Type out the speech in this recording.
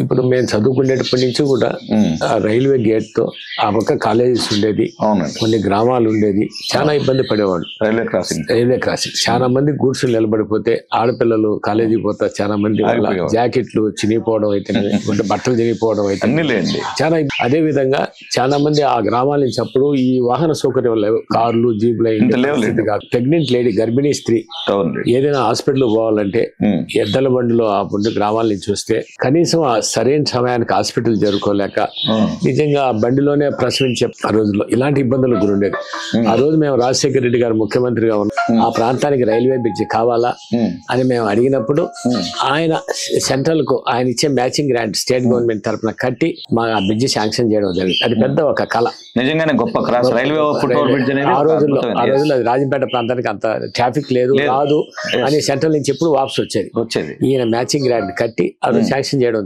ఇప్పుడు మేము చదువుకునేటప్పటి నుంచి కూడా ఆ రైల్వే గేట్ తో ఆ పక్క కాలేజెస్ ఉండేది, కొన్ని గ్రామాలు ఉండేది, చాలా ఇబ్బంది పడేవాడు. రైల్వే క్రాసింగ్ చాలా మంది గూడ్స్ నిలబడిపోతే ఆడపిల్లలు కాలేజీకి పోతా చాలా మంది వాళ్ళ జాకెట్లు చినిగిపోవడం అయితే బట్టలు చినిగిపోవడం అయితే చాలా. అదే విధంగా చాలా మంది ఆ గ్రామాల నుంచి అప్పుడు ఈ వాహన సౌకర్యం లేవు, కార్లు జీపులు ప్రెగ్నెంట్ లేడీ గర్భిణీ స్త్రీ ఏదైనా హాస్పిటల్ పోవాలంటే ఎద్దల బండిలో ఆ ముందు గ్రామాల నుంచి వస్తే కనీసం సరైన సమయానికి హాస్పిటల్ చేరుకోలేక నిజంగా బండిలోనే ప్రసవించే ఆ రోజుల్లో ఇలాంటి ఇబ్బందులు గురుండేది. ఆ రోజు మేము రాజశేఖర రెడ్డి గారు ముఖ్యమంత్రిగా ఉన్నాం, ఆ ప్రాంతానికి రైల్వే బ్రిడ్జ్ కావాలా అని మేము అడిగినప్పుడు ఆయన సెంట్రల్ కు ఆయన ఇచ్చే మ్యాచింగ్ గ్రాంట్ స్టేట్ గవర్నమెంట్ తరఫున కట్టి మా ఆ బ్రిడ్జ్ శాంక్షన్ చేయడం జరిగింది. అది పెద్ద ఒక కళ, నిజంగానే గొప్ప రైల్వే. ఆ రోజుల్లో అది రాజంపేట ప్రాంతానికి అంత ట్రాఫిక్ లేదు రాదు అని సెంట్రల్ నుంచి ఎప్పుడు వాపసు వచ్చేది. ఈయన మ్యాచింగ్ గ్రాంట్ కట్టి అది శాంక్షన్ చేయడం